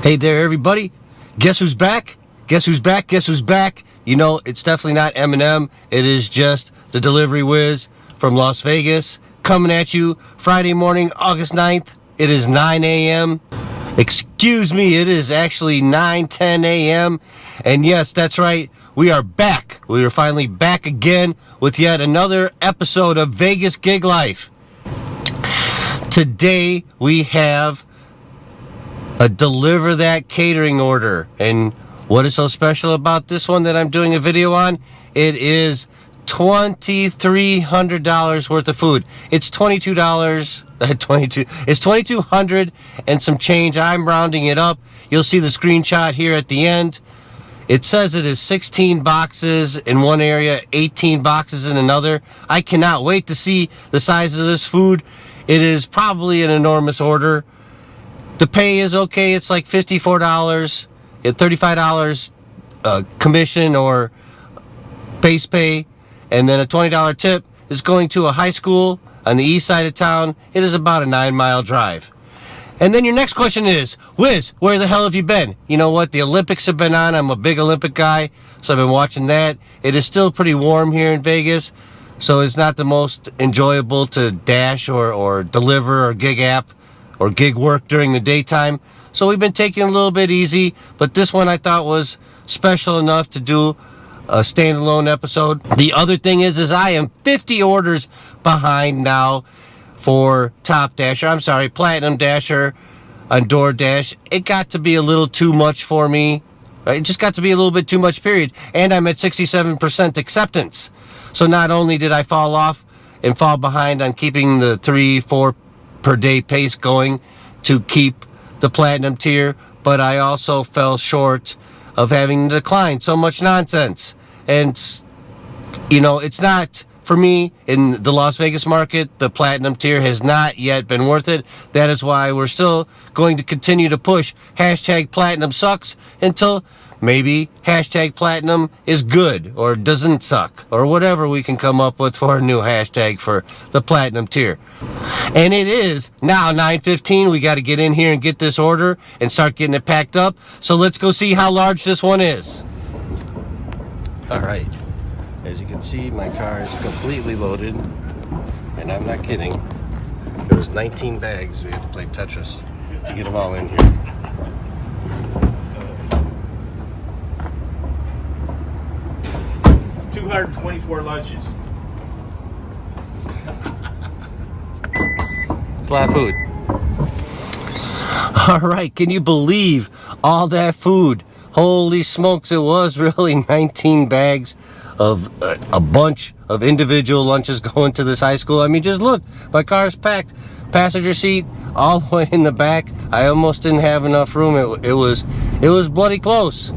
Hey there, everybody. Guess who's back? Guess who's back? Guess who's back? You know, it's definitely not Eminem. It is just the delivery whiz from Las Vegas coming at you Friday morning, August 9th. It is 9 a.m. Excuse me, it is actually 9:10 a.m. And yes, that's right. We are back. We are finally back again with yet another episode of Vegas Gig Life. Today we have a Deliver That catering order. And what is so special about this one that I'm doing a video on? It is $2,300 worth of food. It's $22. It's $2,200 and some change. I'm rounding it up. You'll see the screenshot here at the end. It says it is 16 boxes in one area, 18 boxes in another. I cannot wait to see the size of this food. It is probably an enormous order. The pay is okay. It's like $54, $35 commission or base pay, and then a $20 tip is going to a high school on the east side of town. It is about a 9-mile drive. And then your next question is, Wiz, where the hell have you been? You know what? The Olympics have been on. I'm a big Olympic guy, so I've been watching that. It is still pretty warm here in Vegas, so it's not the most enjoyable to dash or deliver or gig app or gig work during the daytime. So we've been taking it a little bit easy, but this one I thought was special enough to do a standalone episode. The other thing is I am 50 orders behind now for Platinum Dasher on DoorDash. It got to be a little too much for me. It just got to be a little bit too much, period. And I'm at 67% acceptance. So not only did I fall off and fall behind on keeping the 3-4 per day pace going to keep the platinum tier, but I also fell short of having declined so much nonsense. And you know, it's not for me in the Las Vegas market. The platinum tier has not yet been worth it. That is why we're still going to continue to push hashtag platinum sucks until maybe hashtag platinum is good or doesn't suck or whatever we can come up with for a new hashtag for the platinum tier. And it is now 9:15. We got to get in here and get this order and start getting it packed up. So let's go see how large this one is. All right. As you can see, my car is completely loaded, and I'm not kidding. There was 19 bags. We had to play Tetris to get them all in here. 224 lunches. It's a lot of food. All right, can you believe all that food? Holy smokes, it was really 19 bags of a bunch of individual lunches going to this high school. I mean, just look, my car's packed. Passenger seat all the way in the back. I almost didn't have enough room. It was bloody close.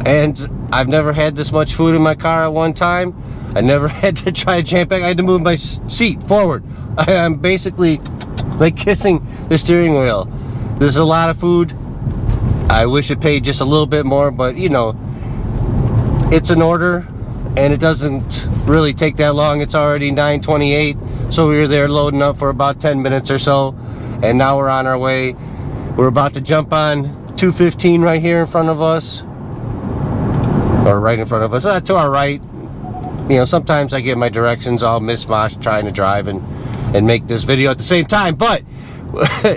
And I've never had this much food in my car at one time. I never had to try to jam pack. I had to move my seat forward. I'm basically like kissing the steering wheel. There's a lot of food. I wish it paid just a little bit more, but you know, it's an order and it doesn't really take that long. It's already 9:28, so we were there loading up for about 10 minutes or so, and now we're on our way. We're about to jump on 215 right here in front of us. Or right in front of us, to our right. You know, sometimes I get my directions all mishmashed trying to drive and make this video at the same time, but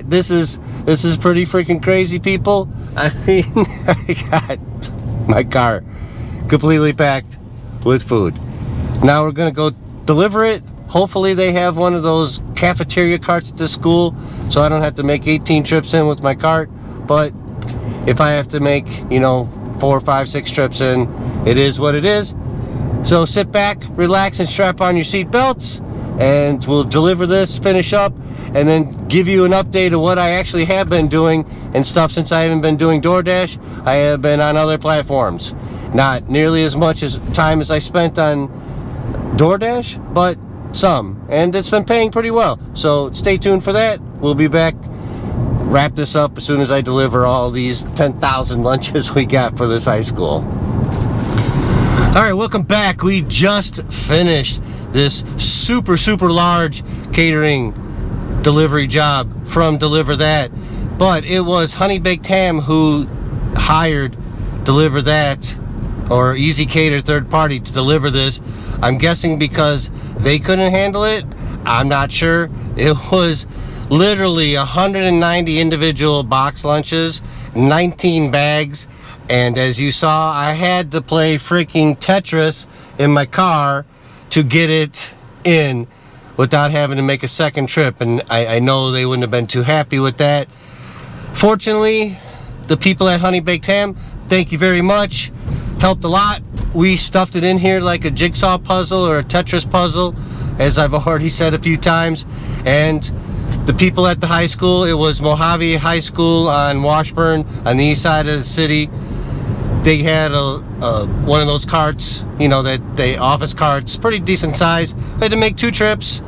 this is pretty freaking crazy, people. I mean, I got my car completely packed with food. Now we're gonna go deliver it. Hopefully they have one of those cafeteria carts at this school, so I don't have to make 18 trips in with my cart. But if I have to make, you know, 4, 5, 6 trips in, it is what it is. So sit back, relax, and strap on your seat belts, and we'll deliver this, finish up, and then give you an update of what I actually have been doing and stuff. Since I haven't been doing DoorDash, I have been on other platforms. Not nearly as much as time as I spent on DoorDash, but some, and it's been paying pretty well. So stay tuned for that. We'll be back, wrap this up as soon as I deliver all these 10,000 lunches we got for this high school. All right, welcome back. We just finished this super large catering delivery job from Deliver That. But it was Honey Baked Ham who hired Deliver That, or Easy Cater third party, to deliver this. I'm guessing because they couldn't handle it. I'm not sure. It was literally 190 individual box lunches, 19 bags, and as you saw, I had to play freaking Tetris in my car to get it in without having to make a second trip, and I know they wouldn't have been too happy with that. Fortunately, the people at Honey Baked Ham, thank you very much. Helped a lot. We stuffed it in here like a jigsaw puzzle or a Tetris puzzle, as I've already said a few times. And the people at the high school, it was Mojave High School on Washburn on the east side of the city. They had one of those carts, office carts, pretty decent size. We had to make 2 trips.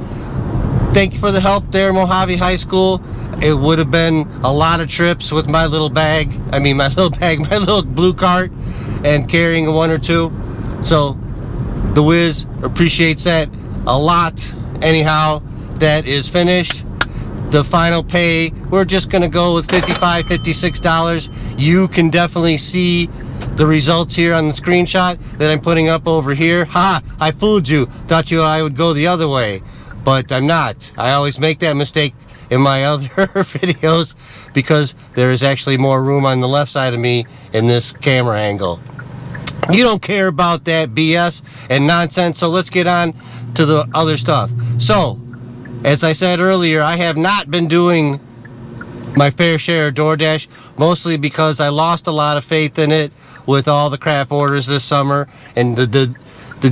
Thank you for the help there, Mojave High School. It would have been a lot of trips with my little blue cart, and carrying 1 or 2. So the Wiz appreciates that a lot. Anyhow, that is finished. The final pay, we're just gonna go with $55, $56. You can definitely see the results here on the screenshot that I'm putting up over here. Ha! I fooled you. Thought I would go the other way, but I'm not. I always make that mistake in my other videos because there is actually more room on the left side of me in this camera angle. You don't care about that BS and nonsense, so let's get on to the other stuff. So, as I said earlier, I have not been doing my fair share of DoorDash, mostly because I lost a lot of faith in it with all the crap orders this summer, and the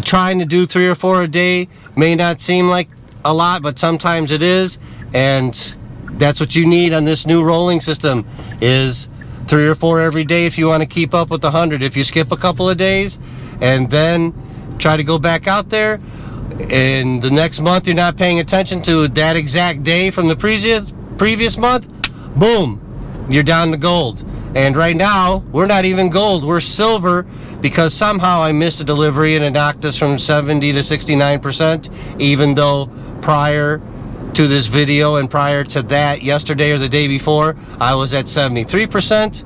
trying to do 3 or 4 a day may not seem like a lot, but sometimes it is, and that's what you need on this new rolling system, is 3 or 4 every day if you want to keep up with the 100. If you skip a couple of days and then try to go back out there, and the next month you're not paying attention to that exact day from the previous month, boom, you're down to gold. And right now, we're not even gold, we're silver, because somehow I missed a delivery and it knocked us from 70 to 69%, even though prior to this video and prior to that, yesterday or the day before, I was at 73%.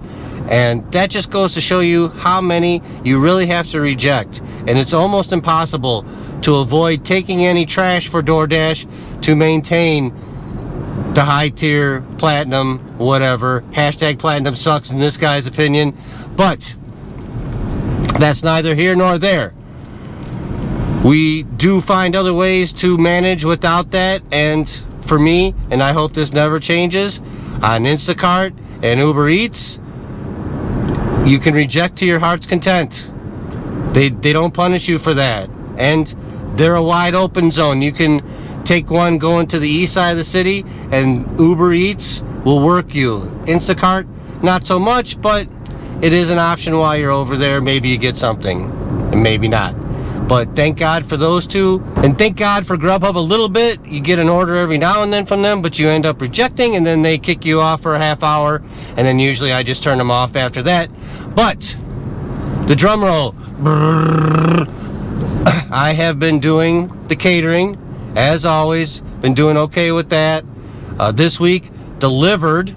And that just goes to show you how many you really have to reject. And it's almost impossible to avoid taking any trash for DoorDash to maintain the high tier, platinum, whatever. Hashtag platinum sucks in this guy's opinion. But that's neither here nor there. We do find other ways to manage without that. And for me, and I hope this never changes, on Instacart and Uber Eats, you can reject to your heart's content. They don't punish you for that. And they're a wide open zone. You can take one going to the east side of the city and Uber Eats will work you. Instacart, not so much, but it is an option while you're over there. Maybe you get something and maybe not. But thank God for those two. And thank God for Grubhub a little bit. You get an order every now and then from them, but you end up rejecting, and then they kick you off for a half hour, and then usually I just turn them off after that. But the drum roll. I have been doing the catering, as always. Been doing okay with that. This week, delivered,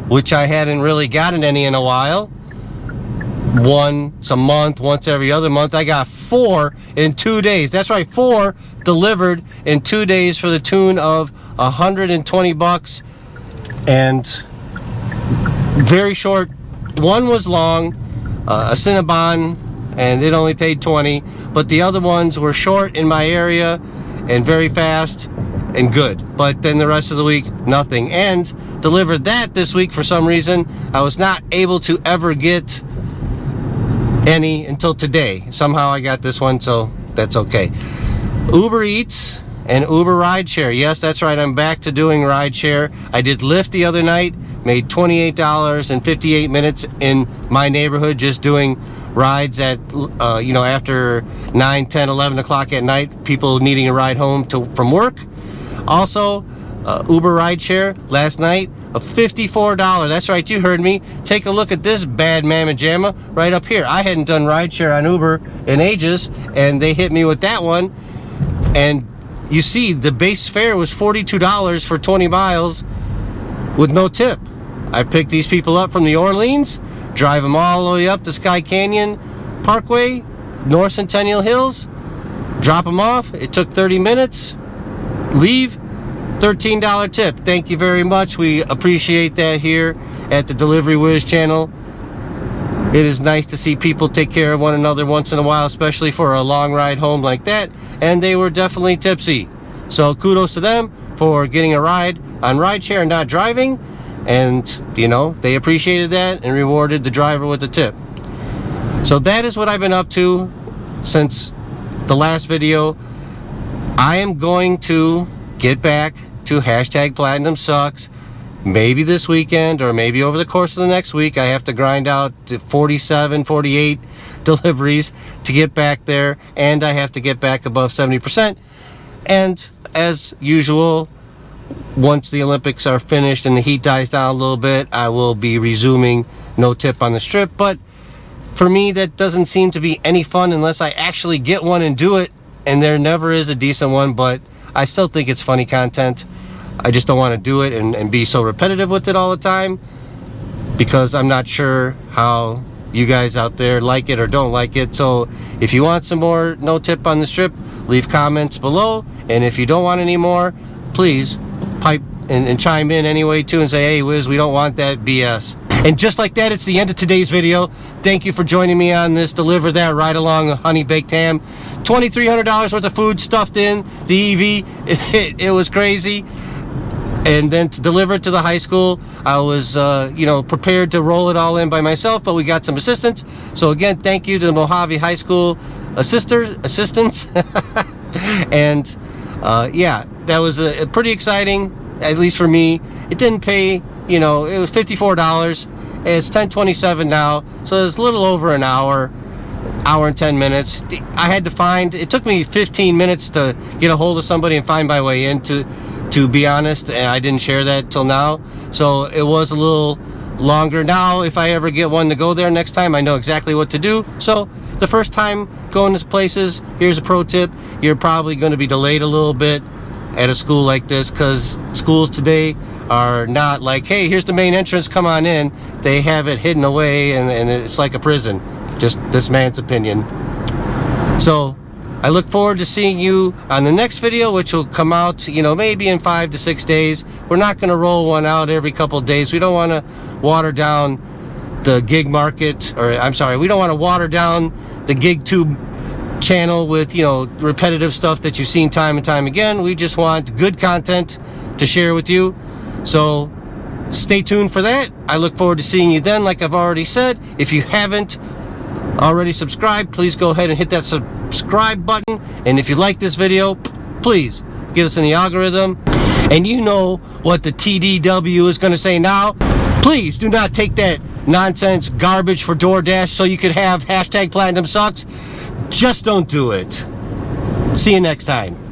which I hadn't really gotten any in a while. Once a month, once every other month. I got 4 in 2 days. That's right, 4 delivered in 2 days for the tune of $120. And very short. One was long, a Cinnabon, and it only paid $20. But the other ones were short in my area and very fast and good. But then the rest of the week, nothing. And delivered that this week for some reason. I was not able to ever get any until today. Somehow I got this one, so that's okay. Uber Eats and Uber Rideshare. Yes, that's right, I'm back to doing rideshare. I did Lyft the other night, made $28 in 58 minutes in my neighborhood just doing rides at, after 9, 10, 11 o'clock at night, people needing a ride home from work. Also, Uber Rideshare last night, a $54. That's right, you heard me. Take a look at this bad mamma jamma right up here. I hadn't done rideshare on Uber in ages, and they hit me with that one. And you see, the base fare was $42 for 20 miles with no tip. I picked these people up from New Orleans, drive them all the way up to Sky Canyon Parkway, North Centennial Hills, drop them off. It took 30 minutes. Leave, $13 tip. Thank you very much. We appreciate that here at the Delivery Wiz channel. It is nice to see people take care of one another once in a while, especially for a long ride home like that. And they were definitely tipsy. So kudos to them for getting a ride on rideshare and not driving. And, you know, they appreciated that and rewarded the driver with a tip. So that is what I've been up to since the last video. I am going to get back to hashtag Platinum Sucks. Maybe this weekend or maybe over the course of the next week. I have to grind out to 47, 48 deliveries to get back there, and I have to get back above 70%. And as usual, once the Olympics are finished and the heat dies down a little bit, I will be resuming no tip on the strip. But for me, that doesn't seem to be any fun unless I actually get one and do it, and there never is a decent one. But I still think it's funny content. I just don't want to do it and be so repetitive with it all the time, because I'm not sure how you guys out there like it or don't like it. So if you want some more no tip on the strip, leave comments below. And if you don't want any more, please pipe and chime in anyway too and say, hey Wiz, we don't want that BS. And just like that, it's the end of today's video. Thank you for joining me on this Deliver That Ride Along Honey Baked Ham. $2,300 worth of food stuffed in the EV. It was crazy. And then to deliver it to the high school, I was, prepared to roll it all in by myself, but we got some assistance. So again, thank you to the Mojave High School assistants. And that was pretty exciting, at least for me. It didn't pay, it was $54. It's 10:27 now, so it's a little over an hour and 10 minutes. I had to find, it took me 15 minutes to get a hold of somebody and find my way in, to be honest, and I didn't share that till now. So it was a little longer. Now, if I ever get one to go there next time, I know exactly what to do. So the first time going to places, here's a pro tip. You're probably going to be delayed a little bit at a school like this, because schools today are not like, hey, here's the main entrance, come on in. They have it hidden away, and it's like a prison. Just this man's opinion. So I look forward to seeing you on the next video, which will come out, maybe in 5 to 6 days. We're not going to roll one out every couple of days. We don't want to water down the gig market, we don't want to water down the gig tube channel with, repetitive stuff that you've seen time and time again. We just want good content to share with you. So stay tuned for that. I look forward to seeing you then, like I've already said. If you haven't already subscribed, please go ahead and hit that subscribe button. And if you like this video, please get us in the algorithm. And you know what the TDW is going to say now. Please do not take that nonsense garbage for DoorDash so you could have hashtag Platinum Sucks. Just don't do it. See you next time.